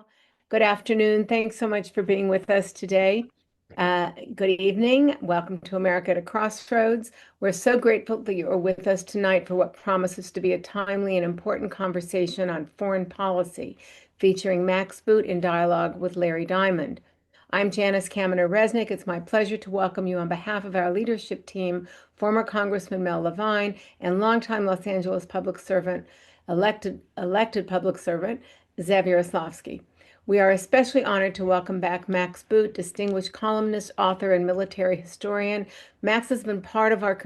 all. Good afternoon. Thanks so much for being with us today. Good evening. Welcome to America at a Crossroads. We're so grateful that you are with us tonight for what promises to be a timely and important conversation on foreign policy, featuring Max Boot in dialogue with Larry Diamond. I'm Janice Kaminer-Resnick. It's my pleasure to welcome you on behalf of our leadership team, former Congressman Mel Levine and longtime Los Angeles public servant, elected public servant, Zev Yaroslavsky. We are especially honored to welcome back Max Boot, distinguished columnist, author, and military historian. Max has been part of our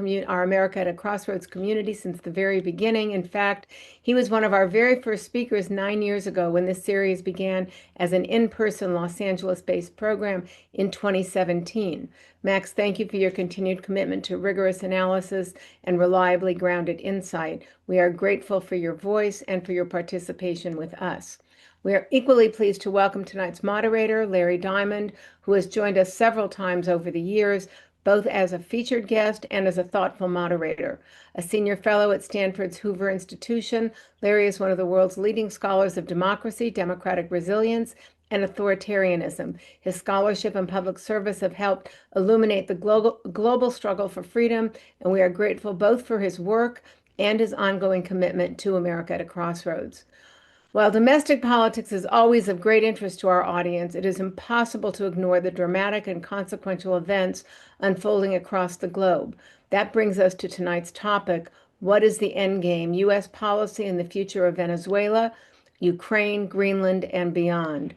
America at a Crossroads community since the very beginning. In fact, he was one of our very first speakers 9 years ago when this series began as an in-person Los Angeles-based program in 2017. Max, thank you for your continued commitment to rigorous analysis and reliably grounded insight. We are grateful for your voice and for your participation with us. We are equally pleased to welcome tonight's moderator, Larry Diamond, who has joined us several times over the years, both as a featured guest and as a thoughtful moderator. A senior fellow at Stanford's Hoover Institution, Larry is one of the world's leading scholars of democracy, democratic resilience, and authoritarianism. His scholarship and public service have helped illuminate the global struggle for freedom, and we are grateful both for his work and his ongoing commitment to America at a Crossroads. While domestic politics is always of great interest to our audience, it is impossible to ignore the dramatic and consequential events unfolding across the globe. That brings us to tonight's topic: what is the endgame? U.S. policy and the future of Venezuela, Ukraine, Greenland, and beyond.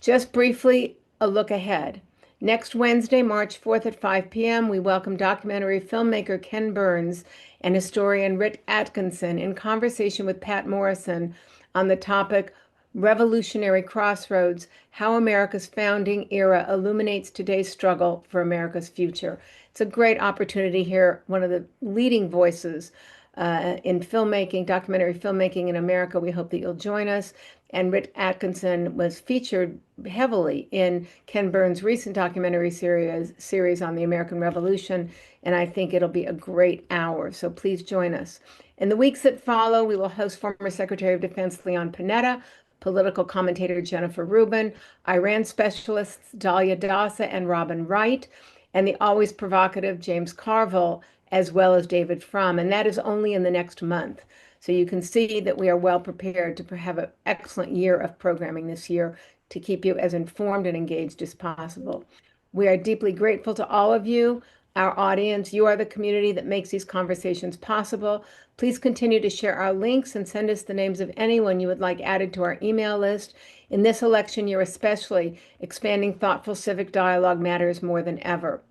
Just briefly, a look ahead. Next Wednesday, March 4th at 5 p.m., we welcome documentary filmmaker Ken Burns and historian Rick Atkinson in conversation with Pat Morrison on the topic Revolutionary Crossroads: How America's Founding Era Illuminates Today's Struggle for America's Future. It's a great opportunity here, one of the leading voices in filmmaking, documentary filmmaking in America. We hope that you'll join us. And Rick Atkinson was featured heavily in Ken Burns' recent documentary series on the American Revolution, and I think it'll be a great hour, so please join us. In the weeks that follow, we will host former Secretary of Defense Leon Panetta, political commentator Jennifer Rubin, Iran specialists Dalia Dassa and Robin Wright, and the always provocative James Carville, as well as David Frum, and that is only in the next month. So you can see that we are well prepared to have an excellent year of programming this year to keep you as informed and engaged as possible. We are deeply grateful to all of you, our audience. You are the community that makes these conversations possible. Please continue to share our links and send us the names of anyone you would like added to our email list. In this election year especially, expanding thoughtful civic dialogue matters more than ever.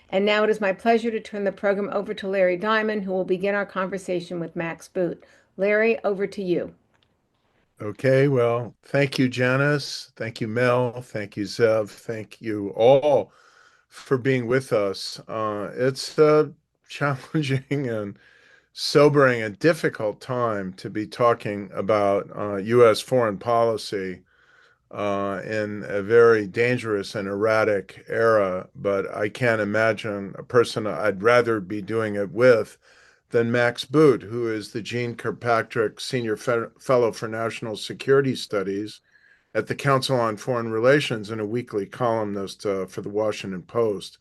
And now it is my pleasure to turn the program over to Larry Diamond, who will begin our conversation with Max Boot. Larry, over to you. Okay, well, thank you, Janice. Thank you, Mel. Thank you, Zev. Thank you all for being with us. It's a challenging and sobering and difficult time to be talking about U.S. foreign policy in a very dangerous and erratic era, but I can't imagine a person I'd rather be doing it with than Max Boot, who is the Jeane Kirkpatrick Senior Fellow for National Security Studies at the Council on Foreign Relations and a weekly columnist for the Washington Post.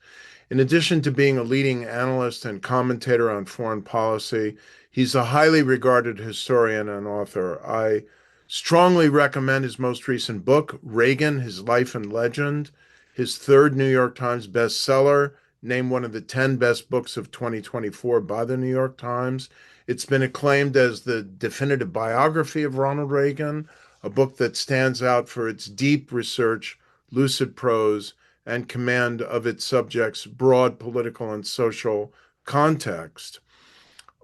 In addition to being a leading analyst and commentator on foreign policy, he's a highly regarded historian and author. I strongly recommend his most recent book, Reagan, His Life and Legend, his third New York Times bestseller, named one of the 10 best books of 2024 by the New York Times. It's been acclaimed as the definitive biography of Ronald Reagan, a book that stands out for its deep research, lucid prose, and command of its subject's broad political and social context.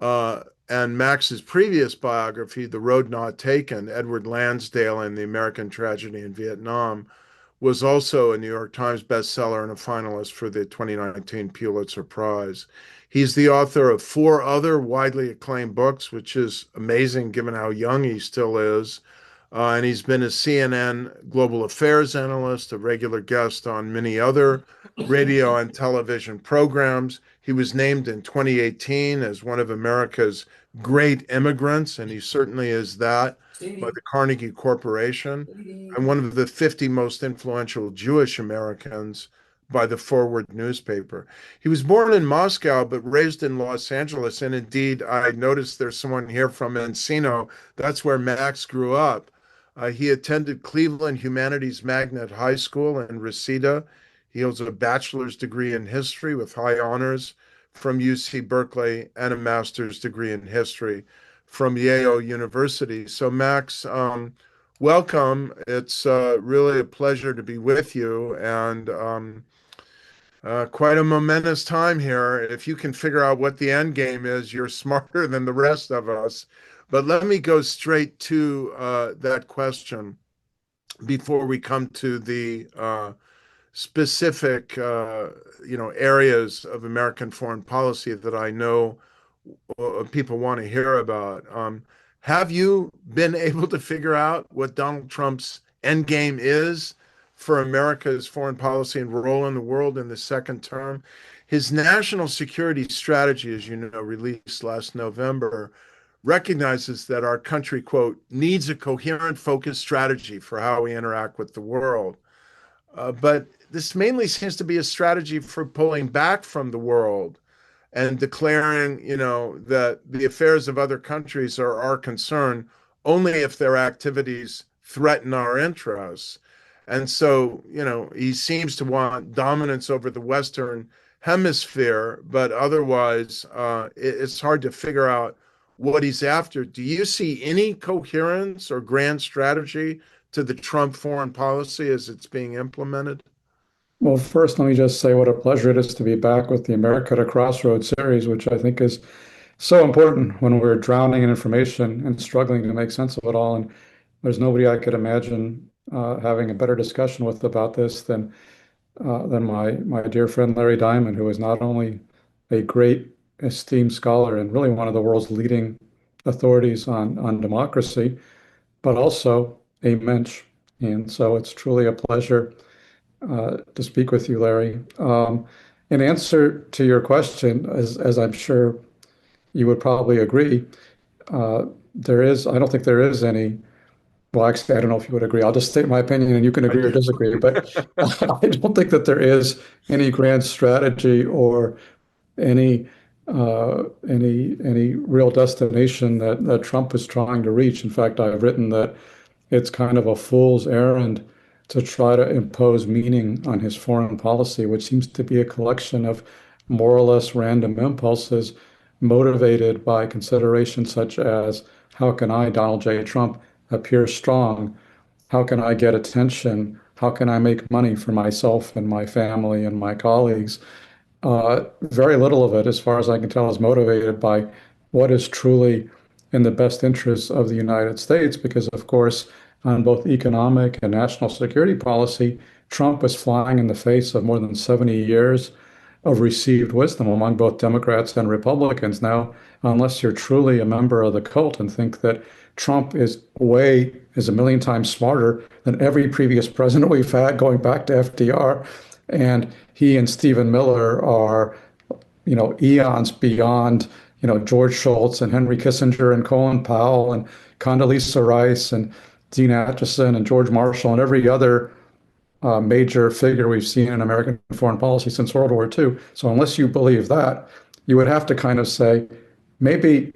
And Max's previous biography, The Road Not Taken, Edward Lansdale and the American Tragedy in Vietnam, was also a New York Times bestseller and a finalist for the 2019 Pulitzer Prize. He's the author of 4 other widely acclaimed books, which is amazing given how young he still is. And he's been a CNN global affairs analyst, a regular guest on many other radio and television programs. He was named in 2018 as one of America's great immigrants, and he certainly is that by the Carnegie Corporation, and one of the 50 most influential Jewish Americans by the Forward newspaper. He was born in Moscow, but raised in Los Angeles. And indeed, I noticed there's someone here from Encino. That's where Max grew up. He attended Cleveland Humanities Magnet High School in Reseda. He holds a bachelor's degree in history with high honors from UC Berkeley and a master's degree in history from Yale University. So, Max, welcome. It's really a pleasure to be with you, and quite a momentous time here. If you can figure out what the end game is, you're smarter than the rest of us. But let me go straight to that question before we come to the specific, areas of American foreign policy that I know people want to hear about. Have you been able to figure out what Donald Trump's endgame is for America's foreign policy and role in the world in the second term? His national security strategy, as you know, released last November, recognizes that our country, quote, needs a coherent, focused strategy for how we interact with the world. But this mainly seems to be a strategy for pulling back from the world and declaring, that the affairs of other countries are our concern only if their activities threaten our interests. And so, he seems to want dominance over the Western hemisphere, but otherwise, it's hard to figure out what he's after. Do you see any coherence or grand strategy to the Trump foreign policy as it's being implemented? Well, first, let me just say what a pleasure it is to be back with the America to Crossroads series, which I think is so important when we're drowning in information and struggling to make sense of it all. And there's nobody I could imagine having a better discussion with about this than my dear friend Larry Diamond, who is not only a great esteemed scholar and really one of the world's leading authorities on democracy, but also a mensch. And so it's truly a pleasure to speak with you, Larry. In answer to your question, as I'm sure you would probably agree, I don't think there is any, well, actually, I don't know if you would agree. I'll just state my opinion and you can agree or disagree, but I don't think that there is any grand strategy or any any real destination that Trump is trying to reach. In fact, I've written that it's kind of a fool's errand to try to impose meaning on his foreign policy, which seems to be a collection of more or less random impulses motivated by considerations such as how can I, Donald J. Trump, appear strong? How can I get attention? How can I make money for myself and my family and my colleagues? Very little of it, as far as I can tell, is motivated by what is truly in the best interests of the United States, because, of course, on both economic and national security policy, Trump is flying in the face of more than 70 years of received wisdom among both Democrats and Republicans. Now, unless you're truly a member of the cult and think that Trump is a million times smarter than every previous president we've had, going back to FDR, and he and Stephen Miller are, eons beyond, George Shultz and Henry Kissinger and Colin Powell and Condoleezza Rice and Dean Acheson and George Marshall and every other major figure we've seen in American foreign policy since World War II. So unless you believe that, you would have to kind of say, maybe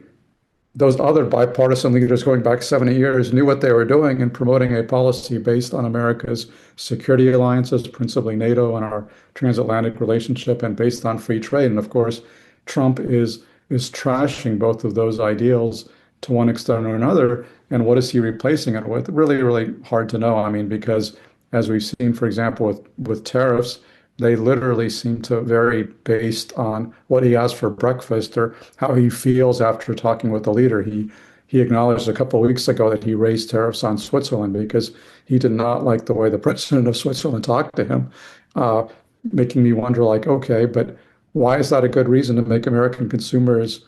those other bipartisan leaders going back 70 years knew what they were doing in promoting a policy based on America's security alliances, principally NATO and our transatlantic relationship, and based on free trade. And of course, Trump is trashing both of those ideals to one extent or another. And what is he replacing it with? Really, really hard to know. I mean, because as we've seen, for example, with tariffs, they literally seem to vary based on what he has for breakfast or how he feels after talking with the leader. He acknowledged a couple of weeks ago that he raised tariffs on Switzerland because he did not like the way the president of Switzerland talked to him, making me wonder, like, okay, but why is that a good reason to make American consumers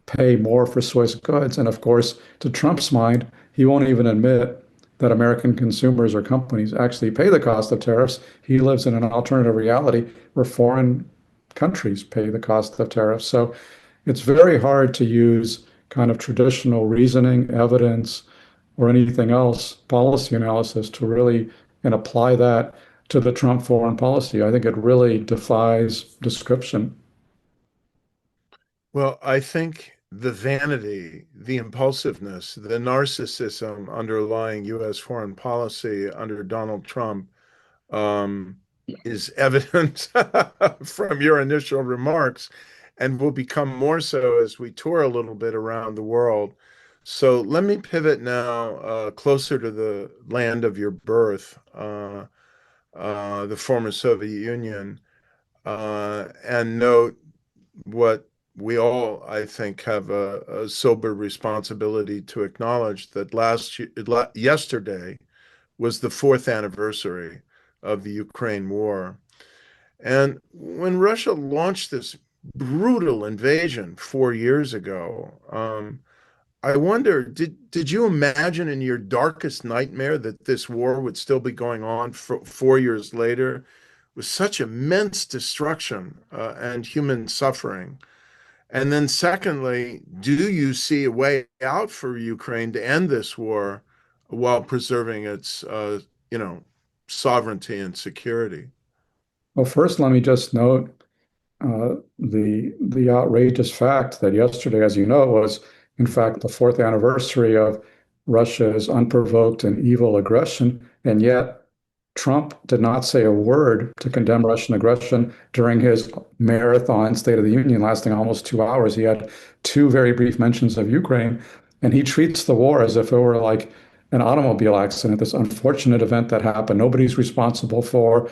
pay more for Swiss goods? And of course, to Trump's mind, he won't even admit that American consumers or companies actually pay the cost of tariffs. He lives in an alternative reality where foreign countries pay the cost of tariffs. So it's very hard to use kind of traditional reasoning, evidence, or anything else, policy analysis to really and apply that to the Trump foreign policy. I think it really defies description. Well, I think the vanity, the impulsiveness, the narcissism underlying U.S. foreign policy under Donald Trump um, is evident from your initial remarks and will become more so as we tour a little bit around the world. So let me pivot now closer to the land of your birth, the former Soviet Union, and note what we all, I think, have a sober responsibility to acknowledge that yesterday was the fourth anniversary of the Ukraine war. And when Russia launched this brutal invasion 4 years ago, I wonder, did you imagine in your darkest nightmare that this war would still be going on for 4 years later with such immense destruction and human suffering? And then secondly, do you see a way out for Ukraine to end this war while preserving its, you know, sovereignty and security? Well, first, let me just note the outrageous fact that yesterday, as you know, was in fact the fourth anniversary of Russia's unprovoked and evil aggression, and yet Trump did not say a word to condemn Russian aggression during his marathon State of the Union lasting almost 2 hours. He had two very brief mentions of Ukraine, and he treats the war as if it were like an automobile accident, this unfortunate event that happened, nobody's responsible for.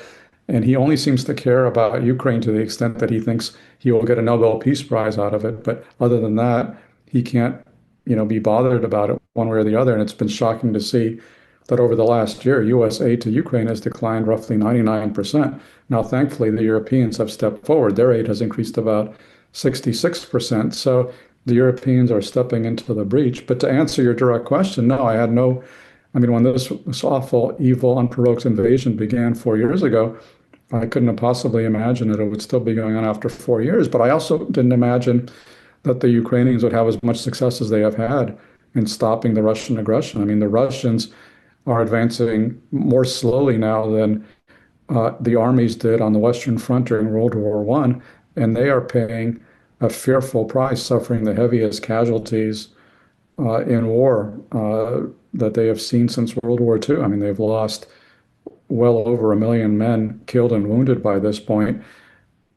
And he only seems to care about Ukraine to the extent that he thinks he will get a Nobel Peace Prize out of it. But other than that, he can't, be bothered about it one way or the other. And it's been shocking to see that over the last year, U.S. aid to Ukraine has declined roughly 99%. Now, thankfully, the Europeans have stepped forward. Their aid has increased about 66%. So the Europeans are stepping into the breach. But to answer your direct question, no, when this awful, evil, unprovoked invasion began 4 years ago, I couldn't have possibly imagined that it would still be going on after 4 years. But I also didn't imagine that the Ukrainians would have as much success as they have had in stopping the Russian aggression. I mean, the Russians are advancing more slowly now than the armies did on the Western Front during World War I, and they are paying a fearful price, suffering the heaviest casualties in war that they have seen since World War II. I mean, they've lost well over 1 million men killed and wounded by this point,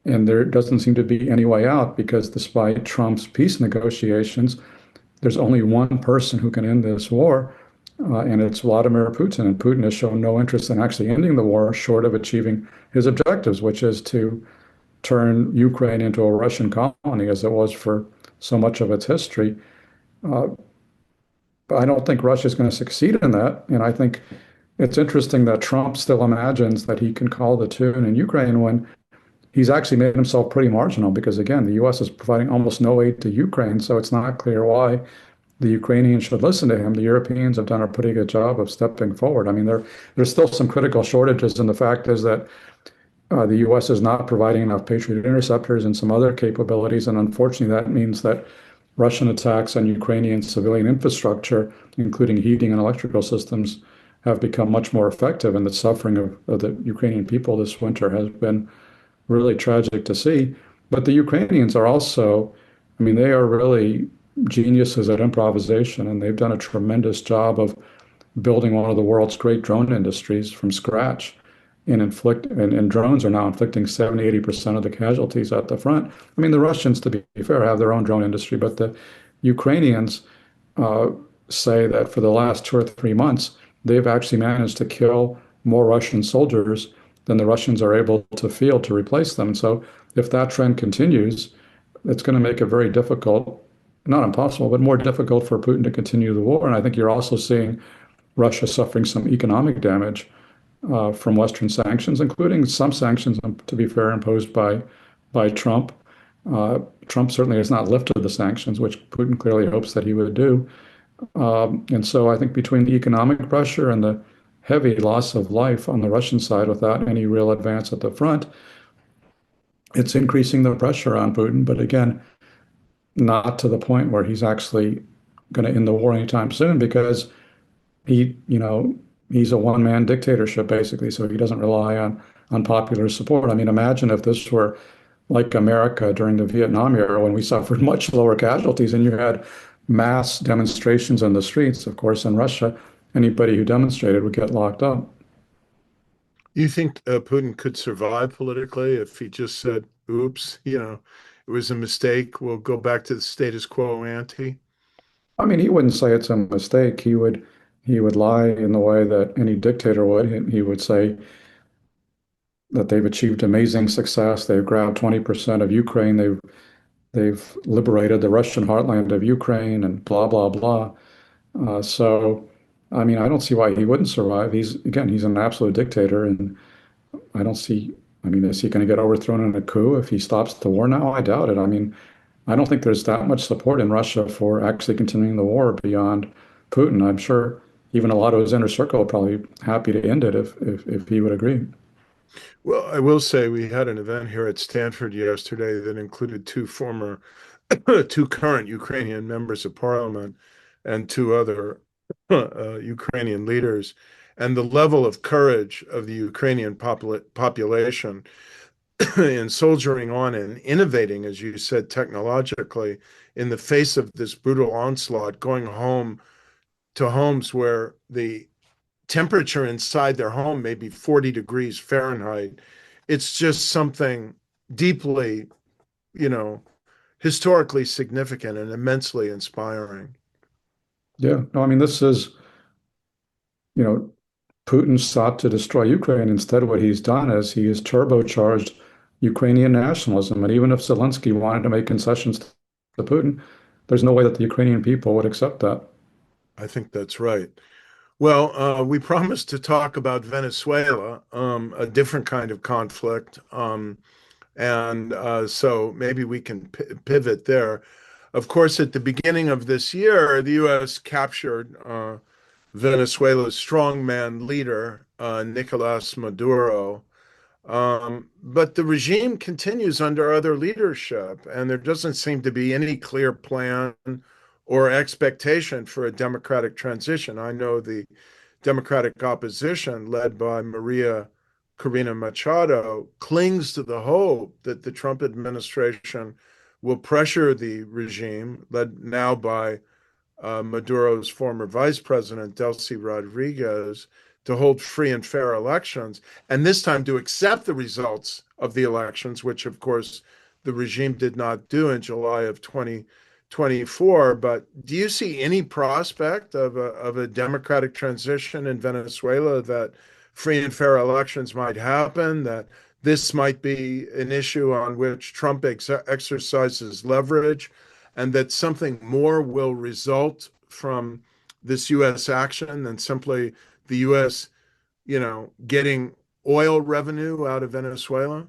and there doesn't seem to be any way out because despite Trump's peace negotiations, there's only one person who can end this war, and it's Vladimir Putin. And Putin has shown no interest in actually ending the war short of achieving his objectives, which is to turn Ukraine into a Russian colony as it was for so much of its history. But I don't think Russia is going to succeed in that. And I think it's interesting that Trump still imagines that he can call the tune in Ukraine when he's actually made himself pretty marginal because, again, the U.S. is providing almost no aid to Ukraine. So it's not clear why the Ukrainians should listen to him. The Europeans have done a pretty good job of stepping forward. I mean, there's still some critical shortages, and the fact is that the U.S. is not providing enough Patriot interceptors and some other capabilities, and unfortunately, that means that Russian attacks on Ukrainian civilian infrastructure, including heating and electrical systems, have become much more effective, and the suffering of the Ukrainian people this winter has been really tragic to see. But the Ukrainians are also, they are really geniuses at improvisation, and they've done a tremendous job of building one of the world's great drone industries from scratch. And drones are now inflicting 70-80% of the casualties at the front. The Russians, to be fair, have their own drone industry, but the Ukrainians say that for the last 2 or 3 months, they've actually managed to kill more Russian soldiers than the Russians are able to field to replace them. So if that trend continues, it's going to make it very difficult, not impossible, but more difficult for Putin to continue the war. And I think you're also seeing Russia suffering some economic damage from Western sanctions, including some sanctions, to be fair, imposed by Trump. Trump certainly has not lifted the sanctions, which Putin clearly hopes that he would do. And so I think between the economic pressure and the heavy loss of life on the Russian side without any real advance at the front, it's increasing the pressure on Putin. But again, not to the point where he's actually going to end the war anytime soon because he's a one-man dictatorship basically, so he doesn't rely on popular support. I mean, imagine if this were like America during the Vietnam era when we suffered much lower casualties and you had mass demonstrations in the streets. Of course, in Russia, anybody who demonstrated would get locked up. You think Putin could survive politically if he just said, oops, it was a mistake. We'll go back to the status quo ante? I mean, he wouldn't say it's a mistake. He would lie in the way that any dictator would. He would say that they've achieved amazing success. They've grabbed 20% of Ukraine. They've liberated the Russian heartland of Ukraine and blah blah blah. So, I mean, I don't see why he wouldn't survive. He's an absolute dictator, and I don't see. I mean, is he going to get overthrown in a coup if he stops the war now? I doubt it. I mean, I don't think there's that much support in Russia for actually continuing the war beyond Putin. I'm sure even a lot of his inner circle are probably happy to end it if he would agree. Well, I will say we had an event here at Stanford yesterday that included two current Ukrainian members of parliament and two other Ukrainian leaders. And the level of courage of the Ukrainian population in soldiering on and innovating, as you said, technologically in the face of this brutal onslaught, going home to homes where the temperature inside their home may be 40 degrees Fahrenheit. It's just something deeply, you know, historically significant and immensely inspiring. Yeah, no, I mean, this is, you know, Putin sought to destroy Ukraine. Instead, what he's done is he has turbocharged Ukrainian nationalism. And even if Zelensky wanted to make concessions to Putin, there's no way that the Ukrainian people would accept that. I think that's right. Well, we promised to talk about Venezuela, a different kind of conflict. And so maybe we can pivot there. Of course, at the beginning of this year, the U.S. captured Venezuela's strongman leader, Nicolas Maduro. But the regime continues under other leadership, and there doesn't seem to be any clear plan or expectation for a democratic transition. I know the Democratic opposition, led by Maria Corina Machado, clings to the hope that the Trump administration will pressure the regime, led now by Maduro's former vice president, Delcy Rodriguez, to hold free and fair elections, and this time to accept the results of the elections, which, of course, the regime did not do in July of 2024. But do you see any prospect of a democratic transition in Venezuela, that free and fair elections might happen, that this might be an issue on which Trump exercises leverage, and that something more will result from this U.S. action than simply the U.S., getting oil revenue out of Venezuela?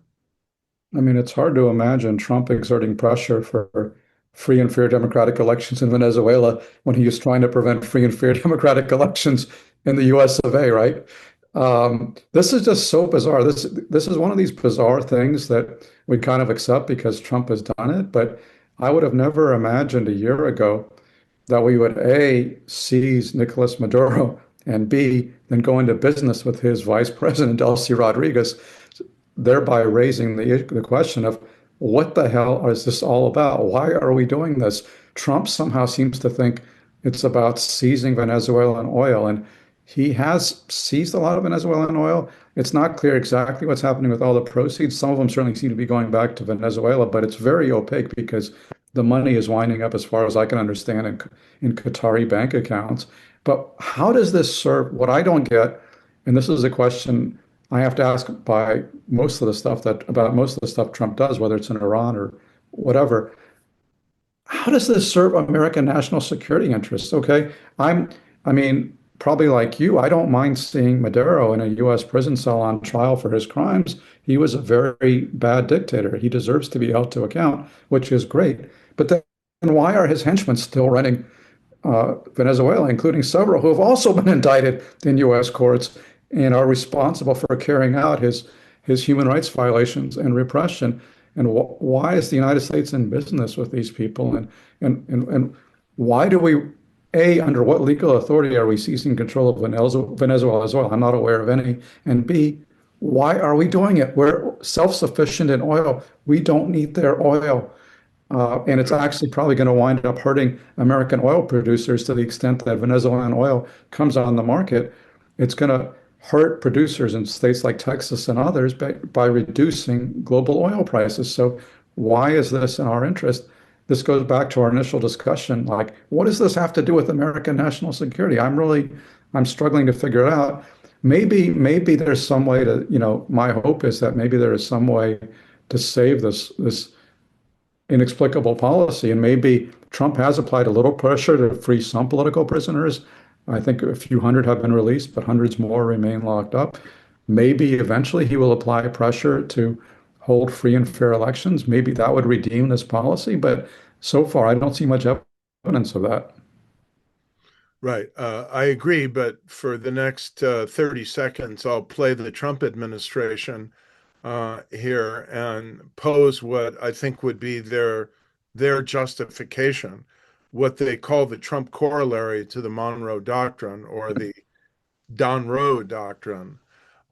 I mean, it's hard to imagine Trump exerting pressure for free and fair democratic elections in Venezuela when he is trying to prevent free and fair democratic elections in the US of A, right? This is just so bizarre. This is one of these bizarre things that we kind of accept because Trump has done it, but I would have never imagined a year ago that we would A, seize Nicolas Maduro, and B, then go into business with his vice president, Delcy Rodriguez, thereby raising the question of what the hell is this all about? Why are we doing this? Trump somehow seems to think it's about seizing Venezuelan oil, and he has seized a lot of Venezuelan oil. It's not clear exactly what's happening with all the proceeds. Some of them certainly seem to be going back to Venezuela, but it's very opaque because the money is winding up, as far as I can understand, in Qatari bank accounts. But how does this serve? What I don't get, and this is a question I have to ask by most of the stuff about most of the stuff Trump does, whether it's in Iran or whatever. How does this serve American national security interests? Okay, I mean, probably like you, I don't mind seeing Maduro in a U.S. prison cell on trial for his crimes. He was a very bad dictator. He deserves to be held to account, which is great. But then why are his henchmen still running Venezuela, including several who have also been indicted in U.S. courts and are responsible for carrying out his human rights violations and repression. And why is the United States in business with these people? And why do we, A, under what legal authority are we seizing control of Venezuela as well? I'm not aware of any. And B, why are we doing it? We're self-sufficient in oil. We don't need their oil. And it's actually probably going to wind up hurting American oil producers to the extent that Venezuelan oil comes on the market. It's going to hurt producers in states like Texas and others by reducing global oil prices. So why is this in our interest? This goes back to our initial discussion. Like, what does this have to do with American national security? I'm struggling to figure it out. Maybe there's some way to, my hope is that maybe there is some way to save this inexplicable policy. And maybe Trump has applied a little pressure to free some political prisoners. I think a few hundred have been released, but hundreds more remain locked up. Maybe eventually he will apply pressure to hold free and fair elections. Maybe that would redeem this policy. But so far, I don't see much evidence of that. Right. I agree. But for the next 30 seconds, I'll play the Trump administration here and pose what I think would be their justification, what they call the Trump corollary to the Monroe Doctrine or the Monroe Doctrine.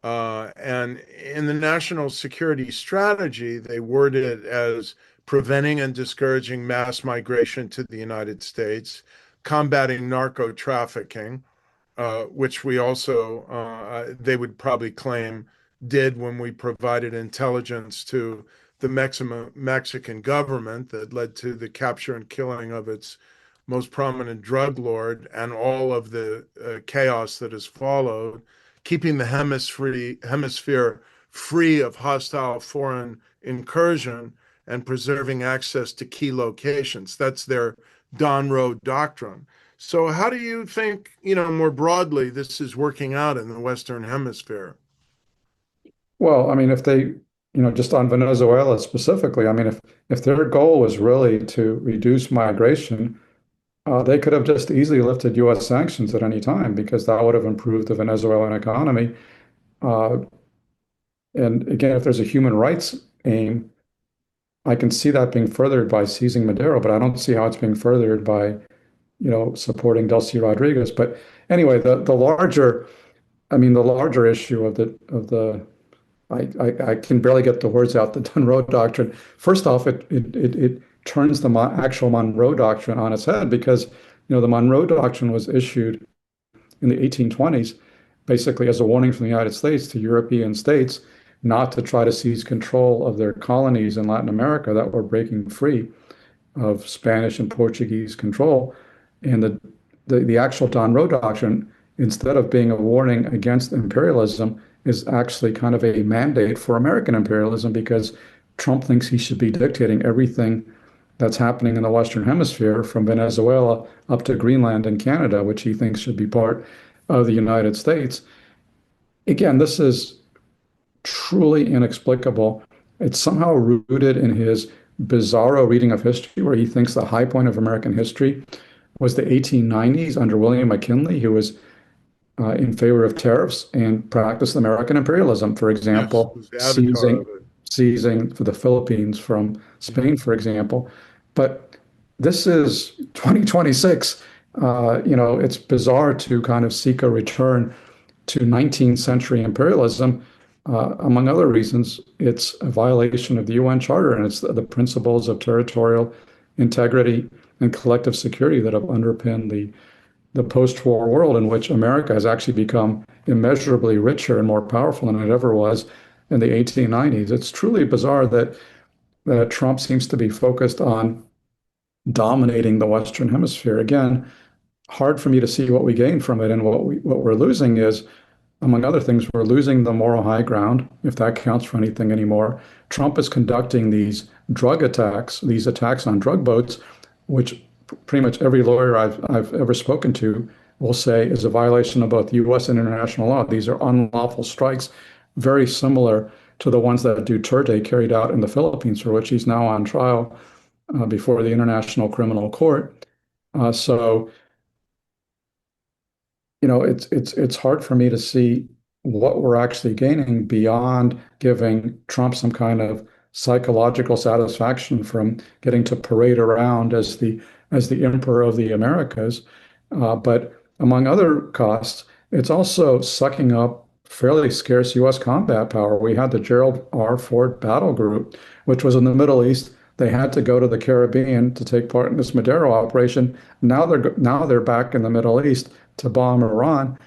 And in the national security strategy, they word it as preventing and discouraging mass migration to the United States, combating narco trafficking, which we also, they would probably claim, did when we provided intelligence to the Mexican government that led to the capture and killing of its most prominent drug lord and all of the chaos that has followed, keeping the hemisphere free of hostile foreign incursion and preserving access to key locations. That's their Monroe Doctrine. So how do you think, more broadly, this is working out in the Western Hemisphere? Well, I mean, if they, just on Venezuela specifically, I mean, if their goal was really to reduce migration, they could have just easily lifted U.S. sanctions at any time because that would have improved the Venezuelan economy. Uh, and again, if there's a human rights aim, I can see that being furthered by seizing Maduro, but I don't see how it's being furthered by, supporting Delcy Rodriguez. But anyway, the larger, the larger issue of the I can barely get the words out, the Monroe Doctrine. First off, it turns the actual Monroe Doctrine on its head because, the Monroe Doctrine was issued in the 1820s, basically as a warning from the United States to European states not to try to seize control of their colonies in Latin America that were breaking free of Spanish and Portuguese control. And the actual Monroe Doctrine, instead of being a warning against imperialism, is actually kind of a mandate for American imperialism because Trump thinks he should be dictating everything that's happening in the Western Hemisphere from Venezuela up to Greenland and Canada, which he thinks should be part of the United States. Again, this is truly inexplicable. It's somehow rooted in his bizarro reading of history, where he thinks the high point of American history was the 1890s under William McKinley, who was in favor of tariffs and practiced American imperialism. For example, yes, seizing for the Philippines from Spain, for example. But this is 2026. It's bizarre to kind of seek a return to 19th century imperialism. Among other reasons, it's a violation of the UN Charter and it's the principles of territorial integrity and collective security that have underpinned the post-war world, in which America has actually become immeasurably richer and more powerful than it ever was in the 1890s. It's truly bizarre that Trump seems to be focused on dominating the Western Hemisphere. Again, hard for me to see what we gain from it, and what we're losing is, among other things, we're losing the moral high ground, if that counts for anything anymore. Trump is conducting these drug attacks, these attacks on drug boats, which pretty much every lawyer I've ever spoken to will say is a violation of both U.S. and international law. These are unlawful strikes, very similar to the ones that Duterte carried out in the Philippines, for which he's now on trial before the International Criminal Court. So it's hard for me to see what we're actually gaining beyond giving Trump some kind of psychological satisfaction from getting to parade around as the emperor of the Americas. But among other costs, it's also sucking up fairly scarce U.S. combat power. We had the Gerald R. Ford Battle Group, which was in the Middle East. They had to go to the Caribbean to take part in this Madero operation. Now they're back in the Middle East to bomb Iran.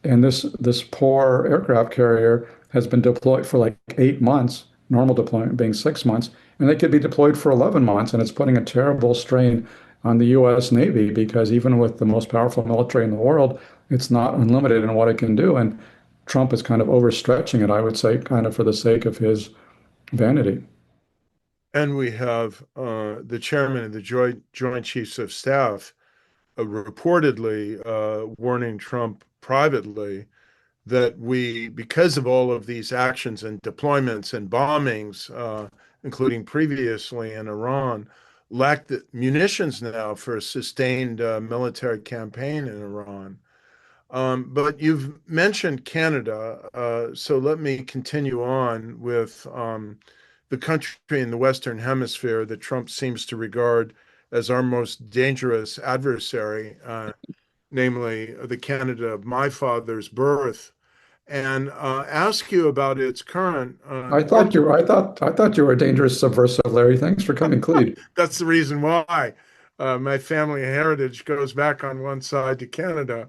And this poor aircraft carrier has been deployed for like 8 months, normal deployment being 6 months, and they could be deployed for 11 months. And it's putting a terrible strain on the U.S. Navy because even with the most powerful military in the world, it's not unlimited in what it can do. And Trump is kind of overstretching it, I would say, kind of for the sake of his vanity. And we have the chairman of the Joint Chiefs of Staff reportedly warning Trump privately that we, because of all of these actions and deployments and bombings, including previously in Iran, lack the munitions now for a sustained military campaign in Iran. But you've mentioned Canada, so let me continue on with the country in the Western Hemisphere that Trump seems to regard as our most dangerous adversary, namely the Canada of my father's birth, and ask you about its current. I thought you were a dangerous subversive, Larry. Thanks for coming clean. That's the reason why. My family heritage goes back on one side to Canada,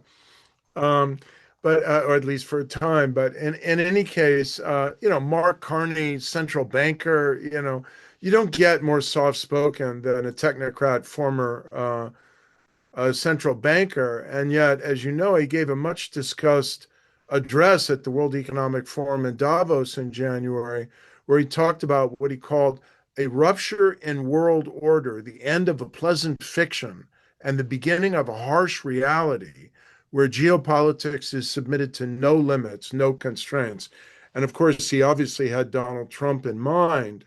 um, but or at least for a time. But in any case, Mark Carney, central banker, you don't get more soft-spoken than a technocrat, former a central banker. And yet, as you know, he gave a much discussed address at the World Economic Forum in Davos in January, where he talked about what he called a rupture in world order, the end of a pleasant fiction, and the beginning of a harsh reality where geopolitics is submitted to no limits, no constraints. And of course, he obviously had Donald Trump in mind.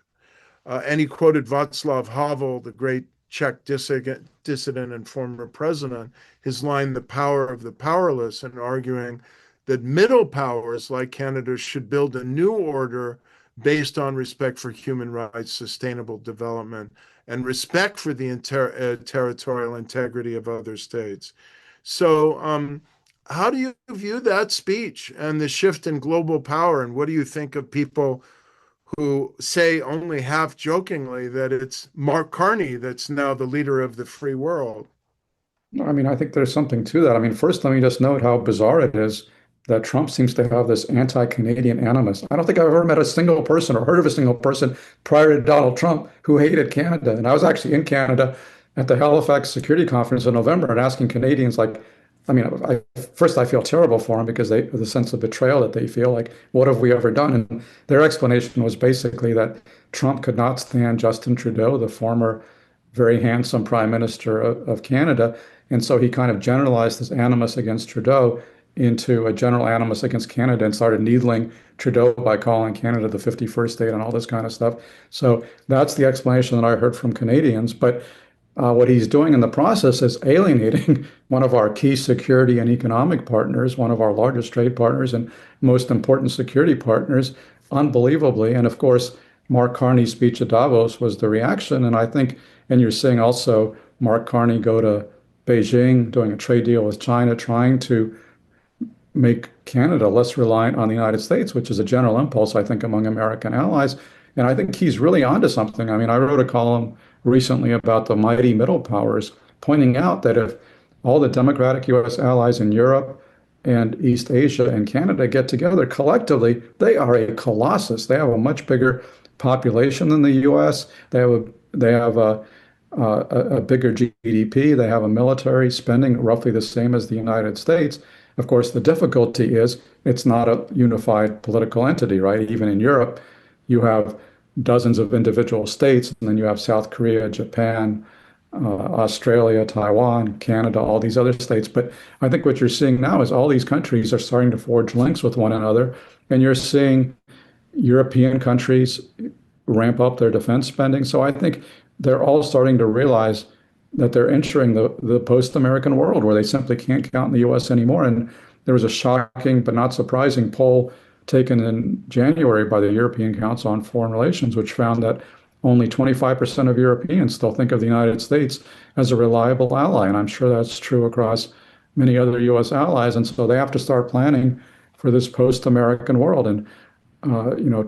And he quoted Václav Havel, the great Czech dissident and former president, his line, "the power of the powerless," and arguing that middle powers like Canada should build a new order based on respect for human rights, sustainable development, and respect for the territorial integrity of other states. So, how do you view that speech and the shift in global power? And what do you think of people who say only half jokingly that it's Mark Carney that's now the leader of the free world? No, I mean, I think there's something to that. I mean, first, let me just note how bizarre it is that Trump seems to have this anti-Canadian animus. I don't think I've ever met a single person or heard of a single person prior to Donald Trump who hated Canada. And I was actually in Canada at the Halifax Security Conference in November and asking Canadians, like, I mean, first I feel terrible for them because the sense of betrayal that they feel like, what have we ever done? And their explanation was basically that Trump could not stand Justin Trudeau, the former very handsome prime minister of Canada. And so he kind of generalized this animus against Trudeau into a general animus against Canada and started needling Trudeau by calling Canada the 51st state and all this kind of stuff. So that's the explanation that I heard from Canadians. But what he's doing in the process is alienating one of our key security and economic partners, one of our largest trade partners and most important security partners, unbelievably. And of course, Mark Carney's speech at Davos was the reaction. And I think, and you're seeing also Mark Carney go to Beijing, doing a trade deal with China, trying to make Canada less reliant on the United States, which is a general impulse, I think, among American allies. And I think he's really onto something. I mean, I wrote a column recently about the mighty middle powers, pointing out that if all the democratic U.S. allies in Europe and East Asia and Canada get together collectively, they are a colossus. They have a much bigger population than the U.S. They have a bigger GDP. They have a military spending roughly the same as the United States. Of course, the difficulty is it's not a unified political entity, right? Even in Europe, you have dozens of individual states, and then you have South Korea, Japan, Australia, Taiwan, Canada, all these other states. But I think what you're seeing now is all these countries are starting to forge links with one another, and you're seeing European countries ramp up their defense spending. So I think they're all starting to realize that they're entering the post-American world where they simply can't count on the U.S. anymore. And there was a shocking but not surprising poll taken in January by the European Council on Foreign Relations, which found that only 25% of Europeans still think of the United States as a reliable ally. And I'm sure that's true across many other U.S. allies. And so they have to start planning for this post-American world. And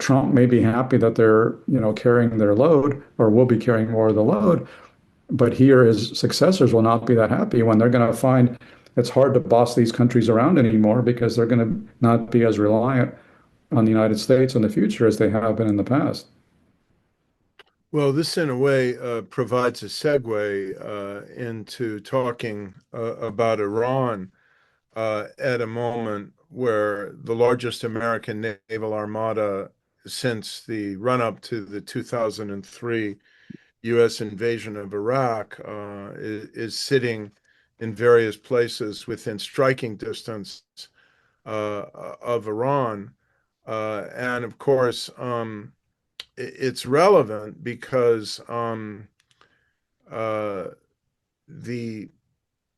Trump may be happy that they're, carrying their load or will be carrying more of the load, but he or his successors will not be that happy when they're going to find it's hard to boss these countries around anymore because they're going to not be as reliant on the United States in the future as they have been in the past. Well, this in a way provides a segue into talking about Iran at a moment where the largest American naval armada since the run-up to the 2003 U.S. invasion of Iraq is sitting in various places within striking distance of Iran. And of course, it's relevant because the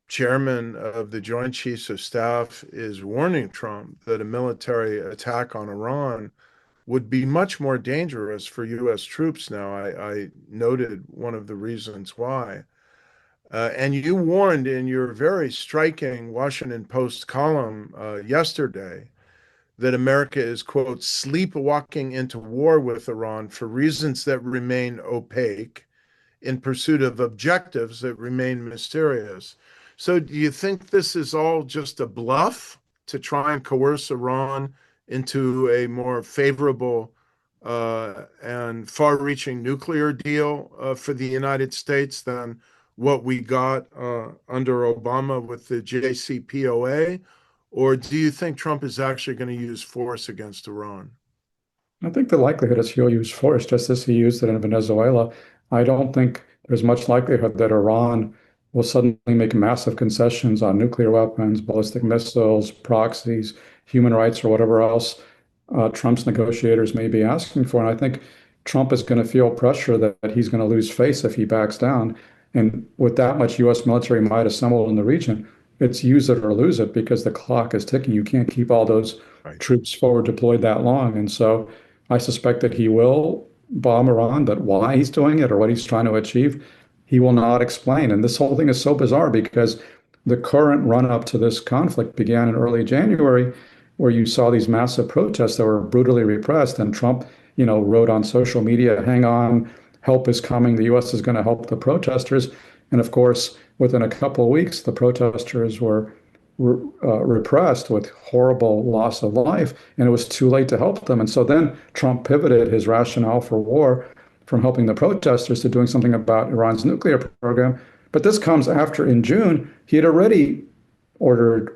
chairman of the Joint Chiefs of Staff is warning Trump that a military attack on Iran would be much more dangerous for U.S. troops now. I noted one of the reasons why. And you warned in your very striking Washington Post column yesterday that America is, quote, sleepwalking into war with Iran for reasons that remain opaque in pursuit of objectives that remain mysterious. So do you think this is all just a bluff to try and coerce Iran into a more favorable and far-reaching nuclear deal for the United States than what we got under Obama with the JCPOA? Or do you think Trump is actually going to use force against Iran? I think the likelihood is he'll use force just as he used it in Venezuela. I don't think there's much likelihood that Iran will suddenly make massive concessions on nuclear weapons, ballistic missiles, proxies, human rights, or whatever else Trump's negotiators may be asking for. And I think Trump is going to feel pressure that he's going to lose face if he backs down. And with that much U.S. military might assembled in the region, it's use it or lose it because the clock is ticking. You can't keep all those Right. troops forward deployed that long. And so I suspect that he will bomb Iran, but why he's doing it or what he's trying to achieve, he will not explain. And this whole thing is so bizarre because the current run up to this conflict began in early January, where you saw these massive protests that were brutally repressed. And Trump, wrote on social media, hang on, help is coming. The U.S. is going to help the protesters. And of course, within a couple of weeks, the protesters were repressed with horrible loss of life, and it was too late to help them. And so then Trump pivoted his rationale for war from helping the protesters to doing something about Iran's nuclear program. But this comes after, in June, he had already ordered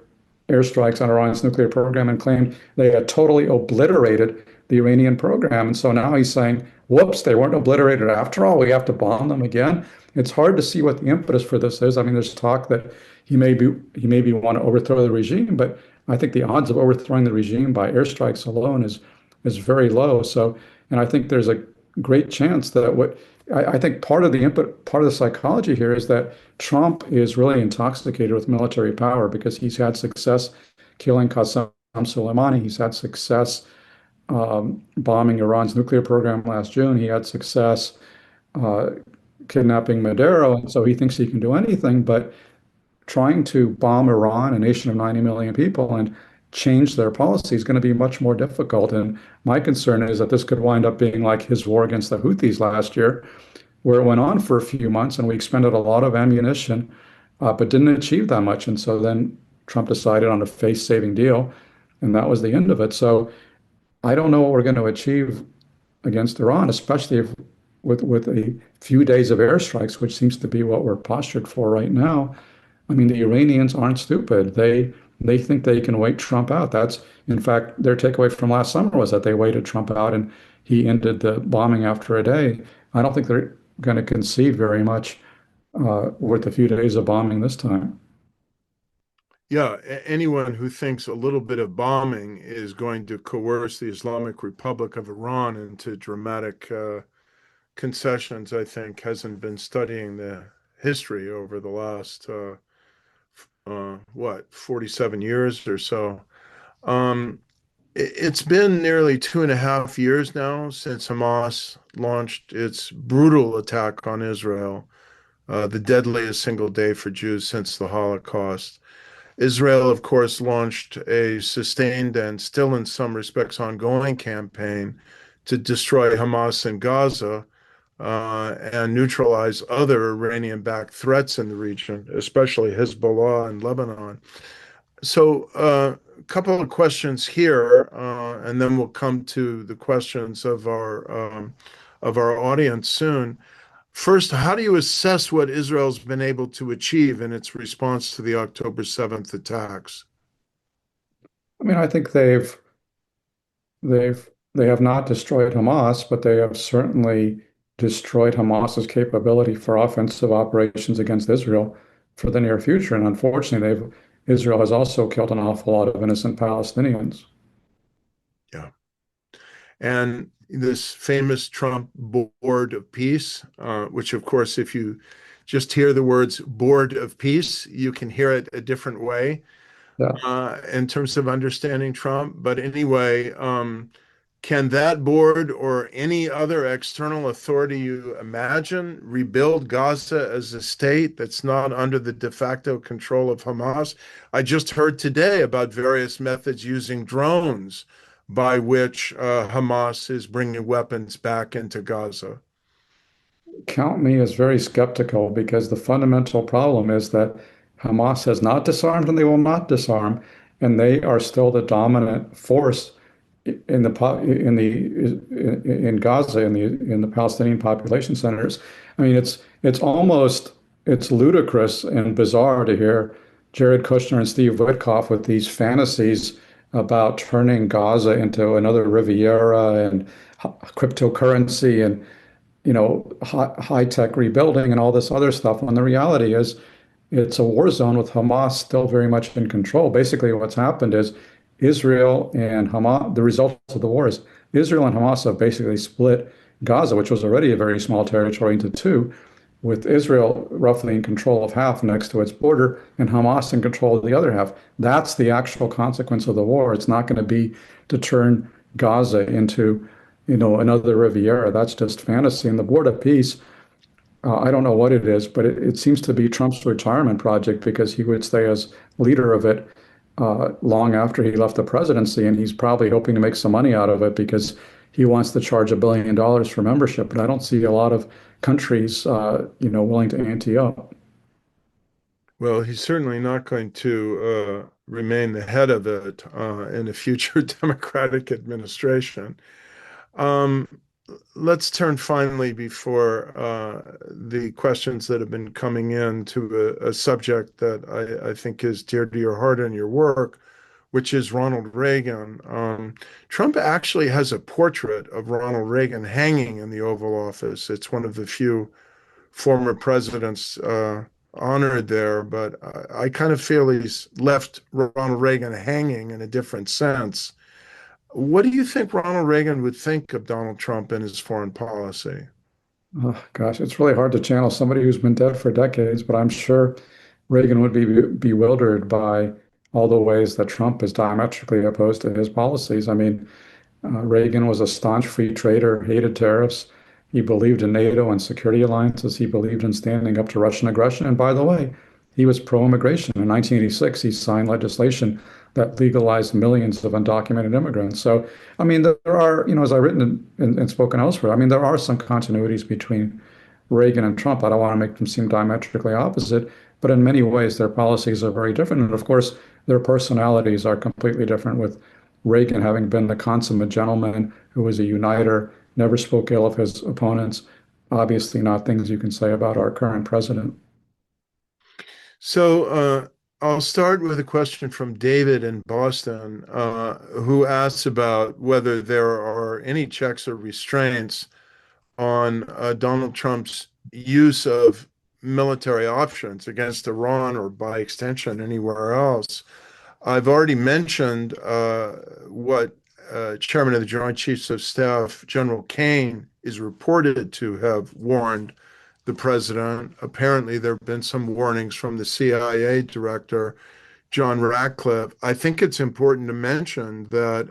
airstrikes on Iran's nuclear program and claimed they had totally obliterated the Iranian program. And so now he's saying, whoops, they weren't obliterated after all. We have to bomb them again. It's hard to see what the impetus for this is. I mean, there's talk that he maybe want to overthrow the regime, but I think the odds of overthrowing the regime by airstrikes alone is very low. So, and I think there's a great chance that I think part of the psychology here is that Trump is really intoxicated with military power because he's had success killing Qasem Soleimani. He's had success bombing Iran's nuclear program last June. He had success uh, kidnapping Maduro, and so he thinks he can do anything. But trying to bomb Iran, a nation of 90 million people, and change their policy is going to be much more difficult. And my concern is that this could wind up being like his war against the Houthis last year, where it went on for a few months and we expended a lot of ammunition, but didn't achieve that much. And so then Trump decided on a face-saving deal, and that was the end of it. So I don't know what we're going to achieve against Iran, especially if with a few days of airstrikes, which seems to be what we're postured for right now. I mean, the Iranians aren't stupid. They think they can wait Trump out. That's, in fact, their takeaway from last summer was that they waited Trump out and he ended the bombing after a day. I don't think they're going to concede very much with a few days of bombing this time. Yeah, anyone who thinks a little bit of bombing is going to coerce the Islamic Republic of Iran into dramatic concessions, I think, hasn't been studying the history over the last, 47 years or so. Um, it's been nearly 2.5 years now since Hamas launched its brutal attack on Israel, the deadliest single day for Jews since the Holocaust. Israel, of course, launched a sustained and still in some respects ongoing campaign to destroy Hamas in Gaza and neutralize other Iranian-backed threats in the region, especially Hezbollah and Lebanon. So, a couple of questions here, and then we'll come to the questions of our audience soon. First, how do you assess what Israel's been able to achieve in its response to the October 7th attacks? I mean, I think they've they have not destroyed Hamas, but they have certainly destroyed Hamas's capability for offensive operations against Israel for the near future. And unfortunately, Israel has also killed an awful lot of innocent Palestinians. Yeah. And this famous Trump Board of Peace, which, of course, if you just hear the words Board of Peace, you can hear it a different way Yeah. in terms of understanding Trump. But anyway, can that board or any other external authority you imagine rebuild Gaza as a state that's not under the de facto control of Hamas? I just heard today about various methods using drones by which Hamas is bringing weapons back into Gaza. Count me as very skeptical because the fundamental problem is that Hamas has not disarmed and they will not disarm, and they are still the dominant force in Gaza in the Palestinian population centers. I mean, it's ludicrous and bizarre to hear Jared Kushner and Steve Witkoff with these fantasies about turning Gaza into another Riviera and cryptocurrency and high tech rebuilding and all this other stuff. And the reality is, it's a war zone with Hamas still very much in control. Basically, what's happened is Israel and Hamas, the results of the war is Israel and Hamas have basically split Gaza, which was already a very small territory, into two, with Israel roughly in control of half next to its border and Hamas in control of the other half. That's the actual consequence of the war. It's not going to be to turn Gaza into, another Riviera. That's just fantasy. And the Board of Peace, I don't know what it is, but it seems to be Trump's retirement project because he would stay as leader of it long after he left the presidency, and he's probably hoping to make some money out of it because he wants to charge $1 billion for membership. But I don't see a lot of countries, willing to ante up. Well, he's certainly not going to remain the head of it in a future Democratic administration. Um, let's turn finally before the questions that have been coming in to a subject that I think is dear to your heart and your work, which is Ronald Reagan. Trump actually has a portrait of Ronald Reagan hanging in the Oval Office. It's one of the few former presidents honored there, but I kind of feel he's left Ronald Reagan hanging in a different sense. What do you think Ronald Reagan would think of Donald Trump and his foreign policy? Oh, gosh, it's really hard to channel somebody who's been dead for decades, but I'm sure Reagan would be bewildered by all the ways that Trump is diametrically opposed to his policies. I mean, Reagan was a staunch free trader, hated tariffs. He believed in NATO and security alliances. He believed in standing up to Russian aggression. And by the way, he was pro-immigration. In 1986, he signed legislation that legalized millions of undocumented immigrants. So, I mean, there are, as I've written and spoken elsewhere, I mean, there are some continuities between Reagan and Trump. I don't want to make them seem diametrically opposite, but in many ways, their policies are very different. And of course, their personalities are completely different, with Reagan having been the consummate gentleman who was a uniter, never spoke ill of his opponents. Obviously, not things you can say about our current president. So I'll start with a question from David in Boston, who asks about whether there are any checks or restraints on Donald Trump's use of military options against Iran or by extension anywhere else. I've already mentioned what Chairman of the Joint Chiefs of Staff, General Kane, is reported to have warned the president. Apparently, there have been some warnings from the CIA director, John Ratcliffe. I think it's important to mention that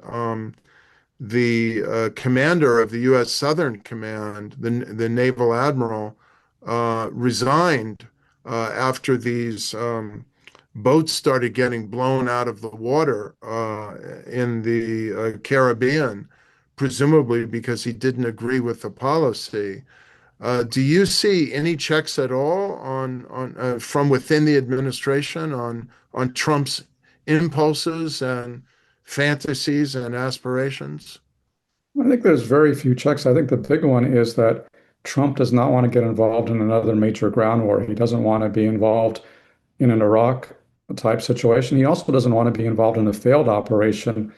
the commander of the U.S. Southern Command, the naval admiral, resigned after these boats started getting blown out of the water in the Caribbean, presumably because he didn't agree with the policy. Do you see any checks at all on from within the administration on Trump's impulses and fantasies and aspirations? I think there's very few checks. I think the big one is that Trump does not want to get involved in another major ground war. He doesn't want to be involved in an Iraq type situation. He also doesn't want to be involved in a failed operation.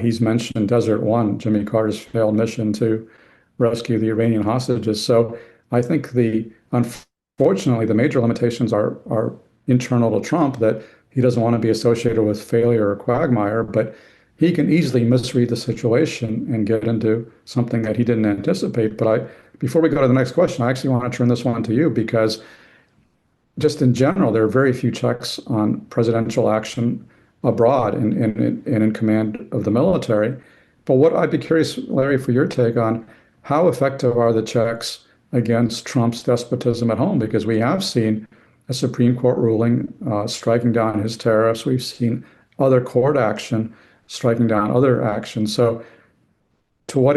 He's mentioned Desert One, Jimmy Carter's failed mission to rescue the Iranian hostages. So I think unfortunately, the major limitations are internal to Trump, that he doesn't want to be associated with failure or quagmire, but he can easily misread the situation and get into something that he didn't anticipate. Before we go to the next question, I actually want to turn this one to you, because just in general, there are very few checks on presidential action abroad and in command of the military. But what I'd be curious, Larry, for your take on how effective are the checks against Trump's despotism at home? Because we have seen a Supreme Court ruling striking down his tariffs. We've seen other court action striking down other actions. So, to what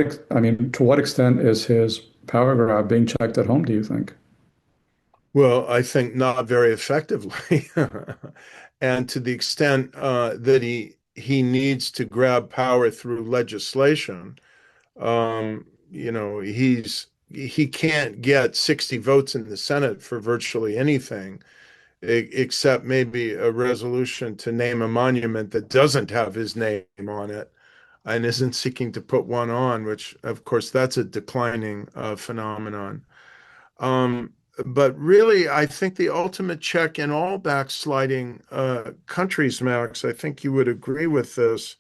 extent is his power grab being checked at home, do you think? Well, I think not very effectively. And to the extent that he needs to grab power through legislation, he can't get 60 votes in the Senate for virtually anything, except maybe a resolution to name a monument that doesn't have his name on it and isn't seeking to put one on, which, of course, that's a declining phenomenon. Um, but really, I think the ultimate check in all backsliding countries, Max, I think you would agree with this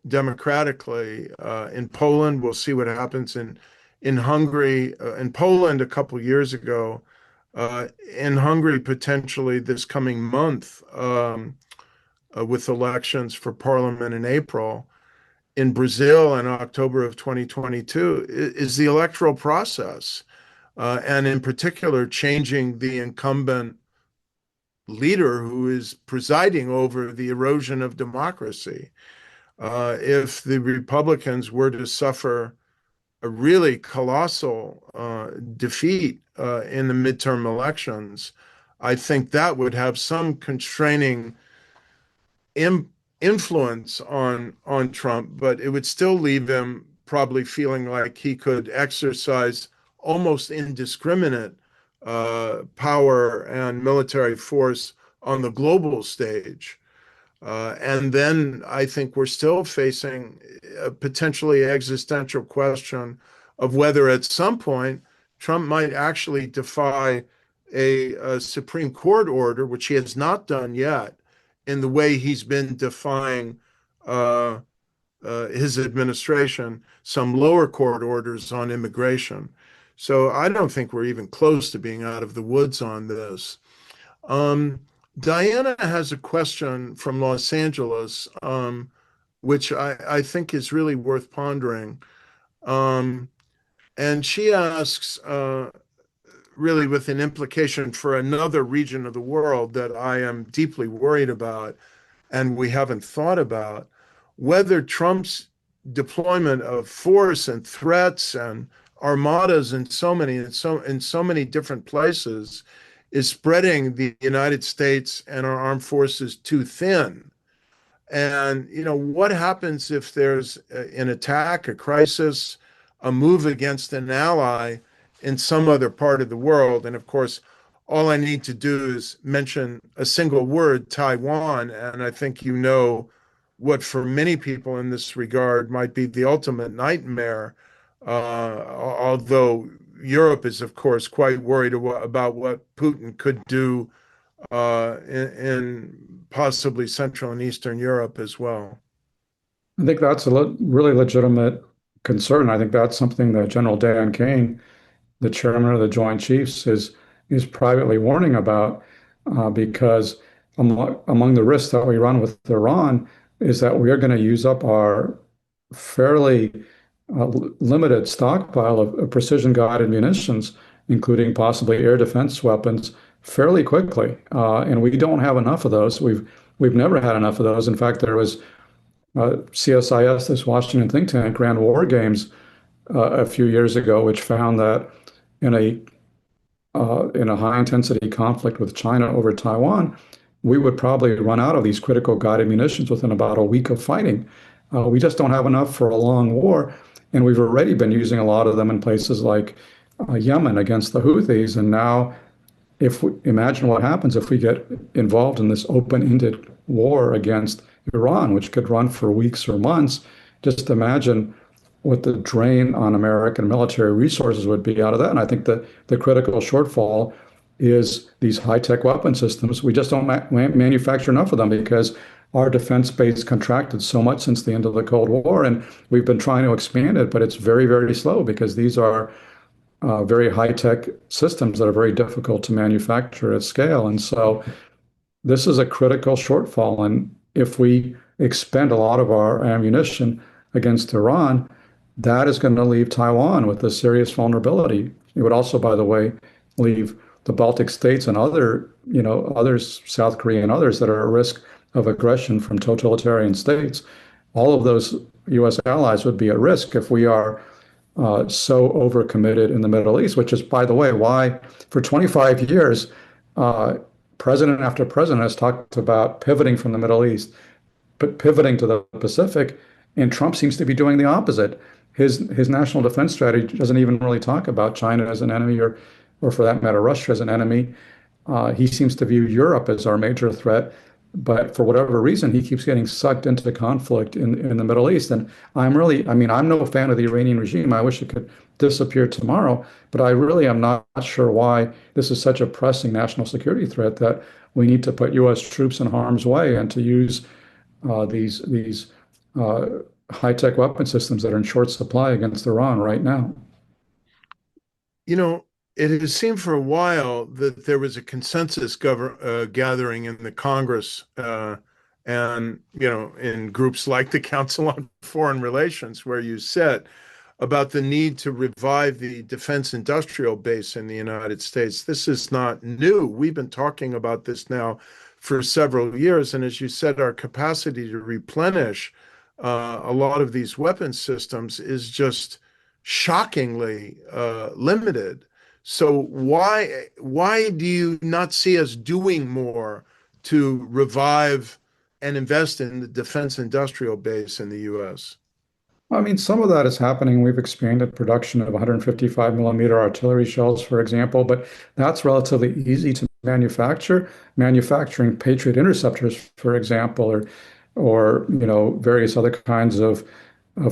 democratically. In Poland, we'll see what happens in Hungary. In Poland, a couple years ago, in Hungary, potentially this coming month, with elections for parliament in April. In Brazil in October of 2022 is the electoral process, and in particular, changing the incumbent leader who is presiding over the erosion of democracy. If the Republicans were to suffer a really colossal defeat in the midterm elections, I think that would have some constraining influence on Trump, but it would still leave him probably feeling like he could exercise almost indiscriminate power and military force on the global stage. And then I think we're still facing a potentially existential question of whether at some point Trump might actually defy a Supreme Court order, which he has not done yet, in the way he's been defying uh, his administration, some lower court orders on immigration. So I don't think we're even close to being out of the woods on this. Um, Diana has a question from Los Angeles, which I think is really worth pondering. Um, and she asks, really with an implication for another region of the world that I am deeply worried about and we haven't thought about, whether Trump's deployment of force and threats and armadas in so many different places is spreading the United States and our armed forces too thin. And, what happens if there's an attack, a crisis, a move against an ally in some other part of the world? And of course, all I need to do is mention a single word, Taiwan, and I think what for many people in this regard might be the ultimate nightmare, although Europe is, of course, quite worried about what Putin could do in possibly Central and Eastern Europe as well. I think that's a really legitimate concern. I think that's something that General Dan Kane the chairman of the Joint Chiefs is privately warning about, because among the risks that we run with Iran is that we are going to use up our fairly limited stockpile of precision guided munitions, including possibly air defense weapons, fairly quickly. And we don't have enough of those. We've never had enough of those. In fact, there was CSIS, this Washington think tank, ran war games a few years ago, which found that in a high intensity conflict with China over Taiwan, we would probably run out of these critical guided munitions within about a week of fighting. We just don't have enough for a long war. And we've already been using a lot of them in places like Yemen against the Houthis. And now, if we imagine what happens if we get involved in this open-ended war against Iran, which could run for weeks or months, just imagine what the drain on American military resources would be out of that. And I think that the critical shortfall is these high-tech weapon systems. We just don't manufacture enough of them because our defense base contracted so much since the end of the Cold War, and we've been trying to expand it, but it's very, very slow because these are very high-tech systems that are very difficult to manufacture at scale. And so this is a critical shortfall. And if we expend a lot of our ammunition against Iran, that is going to leave Taiwan with a serious vulnerability. It would also, by the way, leave the Baltic states and others, South Korea and others that are at risk of aggression from totalitarian states. All of those U.S. allies would be at risk if we are so overcommitted in the Middle East, which is, by the way, why for 25 years, president after president has talked about pivoting from the Middle East, but pivoting to the Pacific, and Trump seems to be doing the opposite. His national defense strategy doesn't even really talk about China as an enemy, or for that matter, Russia as an enemy. He seems to view Europe as our major threat, but for whatever reason, he keeps getting sucked into the conflict in the Middle East. And I'm no fan of the Iranian regime. I wish it could disappear tomorrow, but I really am not sure why this is such a pressing national security threat that we need to put U.S. troops in harm's way and to use these high-tech weapon systems that are in short supply against Iran right now. It has seemed for a while that there was a consensus gathering in the Congress and, in groups like the Council on Foreign Relations, where you sit, about the need to revive the defense industrial base in the United States. This is not new. We've been talking about this now for several years. And as you said, our capacity to replenish a lot of these weapon systems is just shockingly limited. So why do you not see us doing more to revive and invest in the defense industrial base in the U.S.? I mean, some of that is happening. We've expanded production of 155 millimeter artillery shells, for example, but that's relatively easy to manufacture. Manufacturing Patriot interceptors, for example, or various other kinds of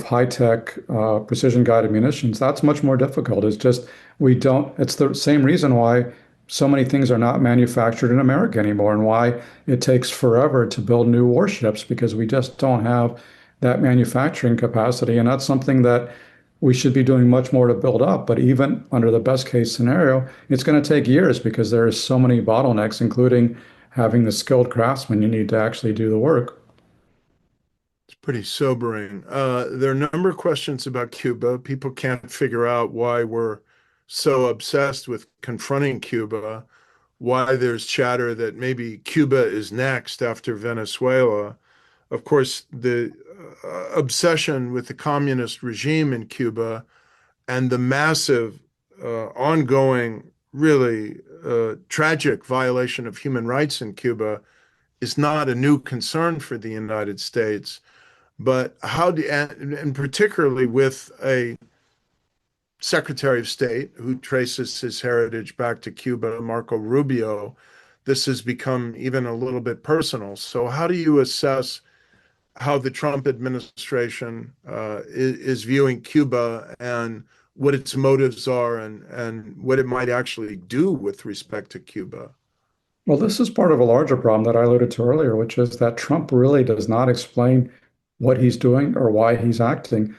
high-tech precision-guided munitions, that's much more difficult. It's just it's the same reason why so many things are not manufactured in America anymore and why it takes forever to build new warships, because we just don't have that manufacturing capacity. And that's something that we should be doing much more to build up. But even under the best case scenario, it's going to take years because there are so many bottlenecks, including having the skilled craftsmen you need to actually do the work. It's pretty sobering. There are a number of questions about Cuba. People can't figure out why we're so obsessed with confronting Cuba, why there's chatter that maybe Cuba is next after Venezuela. Of course, the obsession with the communist regime in Cuba and the massive, ongoing, really tragic violation of human rights in Cuba is not a new concern for the United States. But and particularly with a Secretary of State who traces his heritage back to Cuba, Marco Rubio, this has become even a little bit personal. So how do you assess how the Trump administration is viewing Cuba and what its motives are and what it might actually do with respect to Cuba? Well, this is part of a larger problem that I alluded to earlier, which is that Trump really does not explain what he's doing or why he's acting.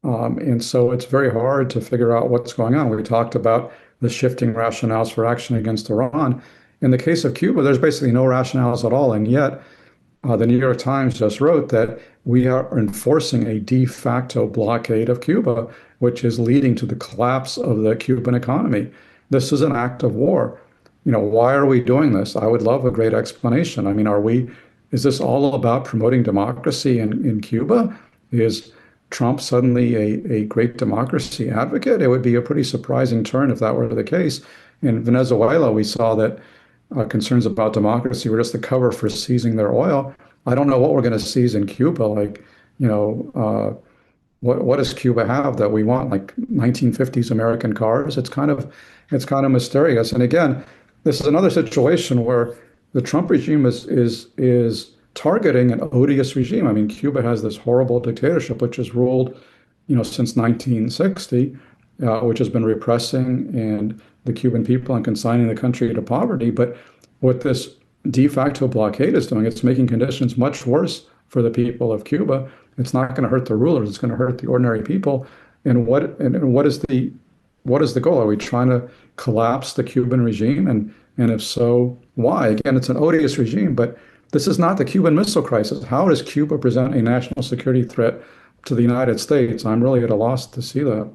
And so it's very hard to figure out what's going on. We talked about the shifting rationales for action against Iran. In the case of Cuba, there's basically no rationales at all. And yet, the New York Times just wrote that we are enforcing a de facto blockade of Cuba, which is leading to the collapse of the Cuban economy. This is an act of war. Why are we doing this? I would love a great explanation. I mean, is this all about promoting democracy in Cuba? Is Trump suddenly a great democracy advocate? It would be a pretty surprising turn if that were the case. In Venezuela, we saw that concerns about democracy were just the cover for seizing their oil. I don't know what we're going to seize in Cuba. Like, what does Cuba have that we want? Like 1950s American cars? It's kind of mysterious. And again, this is another situation where the Trump regime is targeting an odious regime. I mean, Cuba has this horrible dictatorship which has ruled, since 1960, which has been repressing and the Cuban people and consigning the country to poverty. But what this de facto blockade is doing, it's making conditions much worse for the people of Cuba. It's not going to hurt the rulers; it's going to hurt the ordinary people. And what is the goal? Are we trying to collapse the Cuban regime? And if so, why? Again, it's an odious regime, but this is not the Cuban Missile Crisis. How does Cuba present a national security threat to the United States? I'm really at a loss to see that.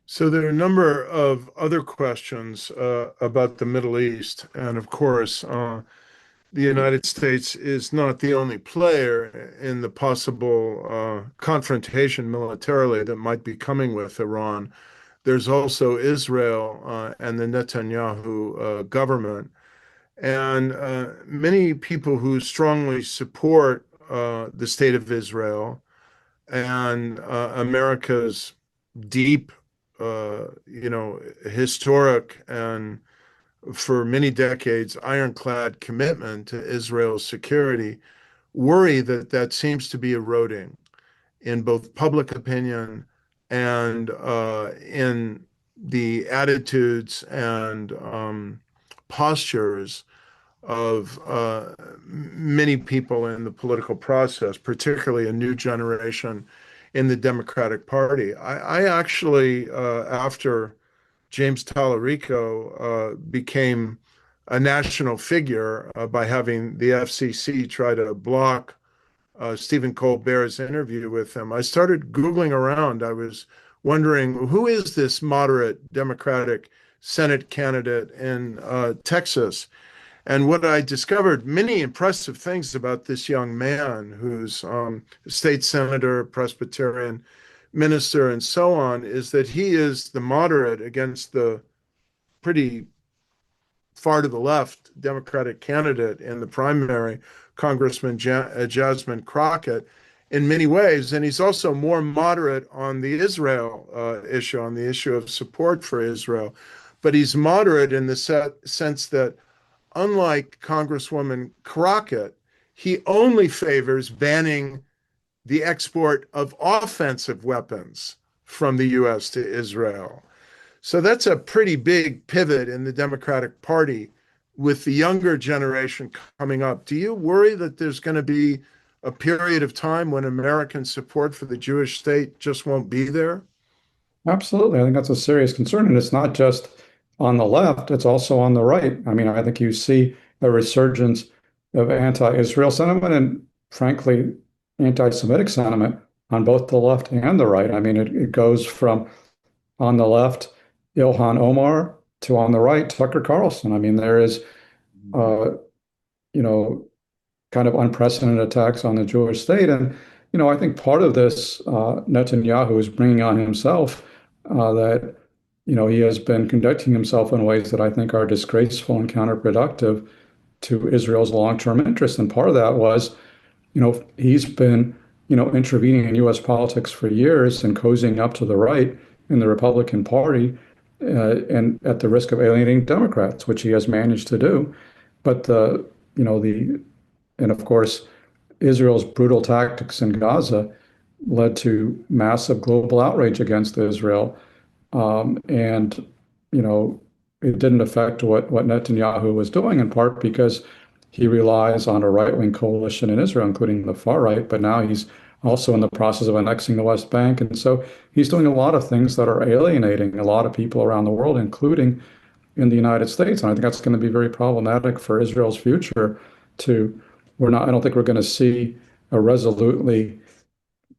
So there are a number of other questions about the Middle East. And of course, the United States is not the only player in the possible confrontation militarily that might be coming with Iran. There's also Israel and the Netanyahu government. And many people who strongly support the state of Israel and America's deep, historic and for many decades ironclad commitment to Israel's security worry that that seems to be eroding in both public opinion and in the attitudes and postures of many people in the political process, particularly a new generation in the Democratic Party. I actually, after James Tallarico became a national figure by having the FCC try to block Stephen Colbert's interview with him, I started Googling around. I was wondering, who is this moderate Democratic Senate candidate in Texas? And what I discovered, many impressive things about this young man who's state senator, Presbyterian minister, and so on, is that he is the moderate against the pretty far to the left Democratic candidate in the primary, Congressman Jasmine Crockett, in many ways. And he's also more moderate on the Israel issue, on the issue of support for Israel. But he's moderate in the sense that, unlike Congresswoman Crockett, he only favors banning the export of offensive weapons from the U.S. to Israel. So that's a pretty big pivot in the Democratic Party with the younger generation coming up. Do you worry that there's going to be a period of time when American support for the Jewish state just won't be there? Absolutely. I think that's a serious concern. And it's not just on the left, it's also on the right. I mean, I think you see a resurgence of anti-Israel sentiment and, frankly, anti-Semitic sentiment on both the left and the right. I mean, it goes from on the left, Ilhan Omar, to on the right, Tucker Carlson. I mean, there is, you know, kind of unprecedented attacks on the Jewish state. And, I think part of this, Netanyahu is bringing on himself that, he has been conducting himself in ways that I think are disgraceful and counterproductive to Israel's long-term interests. And part of that was, he's been, intervening in U.S. politics for years and cozying up to the right in the Republican Party and at the risk of alienating Democrats, which he has managed to do. But and of course, Israel's brutal tactics in Gaza led to massive global outrage against Israel. And, it didn't affect what Netanyahu was doing, in part because he relies on a right-wing coalition in Israel, including the far right. But now he's also in the process of annexing the West Bank. And so he's doing a lot of things that are alienating a lot of people around the world, including in the United States. And I think that's going to be very problematic for Israel's future to, I don't think we're going to see a resolutely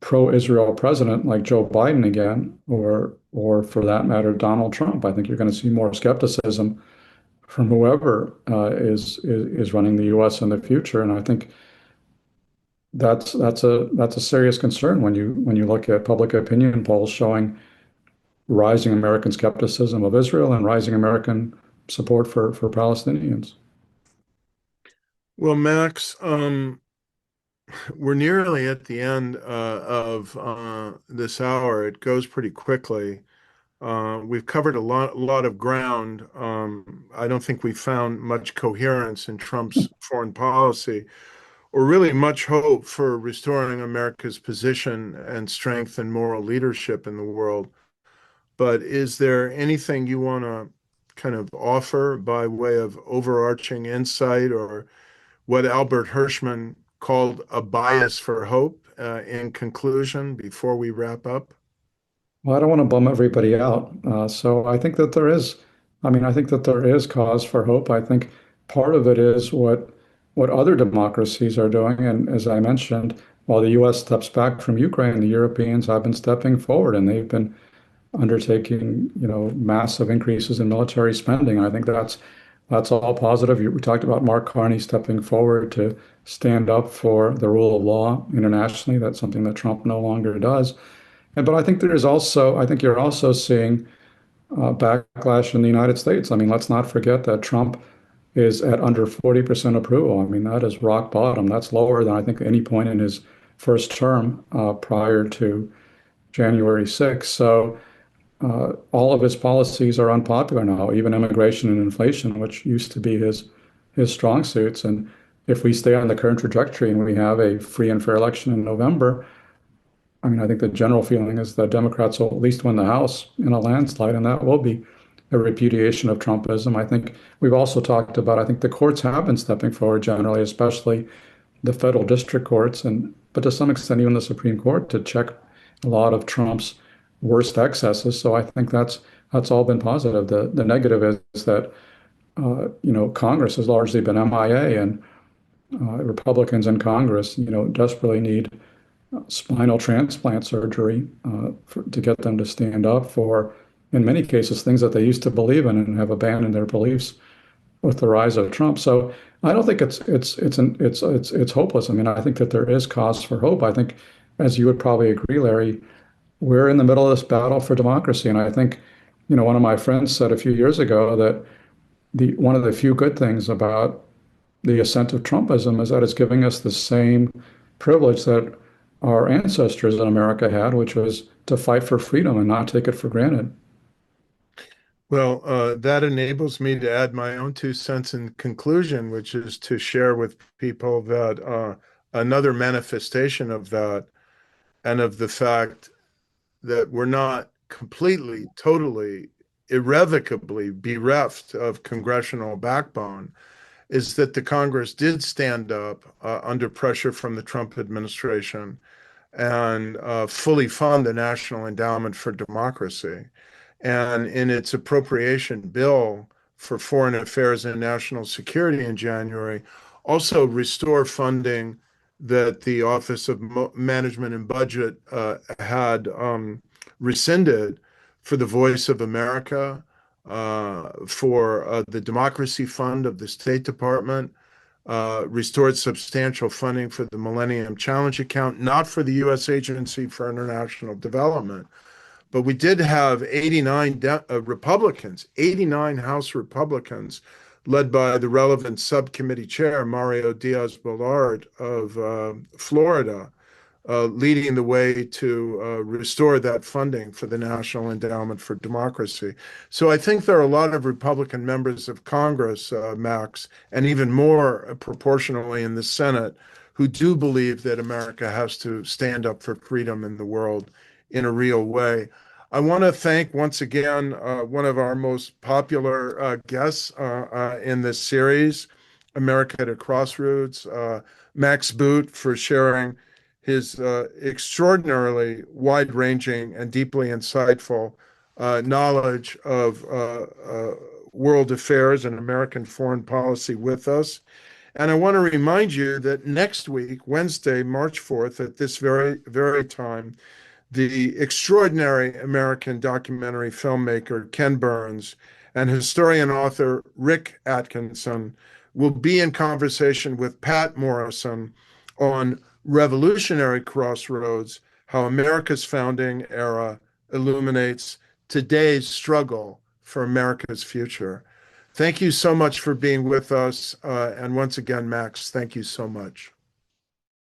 pro-Israel president like Joe Biden again, or for that matter, Donald Trump. I think you're going to see more skepticism from whoever is running the U.S. in the future, and I think that's a serious concern when you look at public opinion polls showing rising American skepticism of Israel and rising American support for Palestinians. Well, Max, we're nearly at the end of this hour. It goes pretty quickly. We've covered a lot of ground. I don't think we found much coherence in Trump's foreign policy, or really much hope for restoring America's position and strength and moral leadership in the world. But is there anything you want to kind of offer by way of overarching insight, or what Albert Hirschman called a bias for hope in conclusion before we wrap up? Well, I don't want to bum everybody out. So I think that I think that there is cause for hope. I think part of it is what other democracies are doing. And as I mentioned, while the U.S. steps back from Ukraine, the Europeans have been stepping forward, and they've been undertaking, massive increases in military spending. And I think that's all positive. We talked about Mark Carney stepping forward to stand up for the rule of law internationally. That's something that Trump no longer does. But I think you're also seeing backlash in the United States. I mean, let's not forget that Trump is at under 40% approval. I mean, that is rock bottom. That's lower than I think any point in his first term prior to January 6th. So all of his policies are unpopular now, even immigration and inflation, which used to be his strong suits. And if we stay on the current trajectory and we have a free and fair election in November, I mean, I think the general feeling is that Democrats will at least win the House in a landslide, and that will be a repudiation of Trumpism. I think we've also talked about, I think the courts have been stepping forward generally, especially the federal district courts, but to some extent even the Supreme Court, to check a lot of Trump's worst excesses. So I think that's all been positive. The negative is that Congress has largely been MIA, and Republicans in Congress, desperately need spinal transplant surgery to get them to stand up for, in many cases, things that they used to believe in and have abandoned their beliefs with the rise of Trump. So I don't think it's hopeless. I mean, I think that there is cause for hope. I think, as you would probably agree, Larry, we're in the middle of this battle for democracy, and I think, one of my friends said a few years ago that one of the few good things about the ascent of Trumpism is that it's giving us the same privilege that our ancestors in America had, which was to fight for freedom and not take it for granted. Well, that enables me to add my own 2 cents in conclusion, which is to share with people that another manifestation of that, and of the fact that we're not completely, totally, irrevocably bereft of congressional backbone, is that the Congress did stand up under pressure from the Trump administration and fully fund the National Endowment for Democracy. And in its appropriation bill for foreign affairs and national security in January, also restore funding that the Office of Management and Budget had rescinded for the Voice of America, for the Democracy Fund of the State Department, restored substantial funding for the Millennium Challenge Account, not for the U.S. Agency for International Development. But we did have 89 Republicans, 89 House Republicans, led by the relevant subcommittee chair, Mario Diaz-Balart of Florida, leading the way to restore that funding for the National Endowment for Democracy. So I think there are a lot of Republican members of Congress, Max, and even more proportionally in the Senate, who do believe that America has to stand up for freedom in the world in a real way. I want to thank once again one of our most popular guests in this series, America at a Crossroads, Max Boot, for sharing his extraordinarily wide-ranging and deeply insightful knowledge of world affairs and American foreign policy with us. And I want to remind you that next week, Wednesday, March 4th, at this very time, the extraordinary American documentary filmmaker Ken Burns and historian author Rick Atkinson will be in conversation with Pat Morrison on Revolutionary Crossroads, how America's founding era illuminates today's struggle for America's future. Thank you so much for being with us. And once again, Max, thank you so much.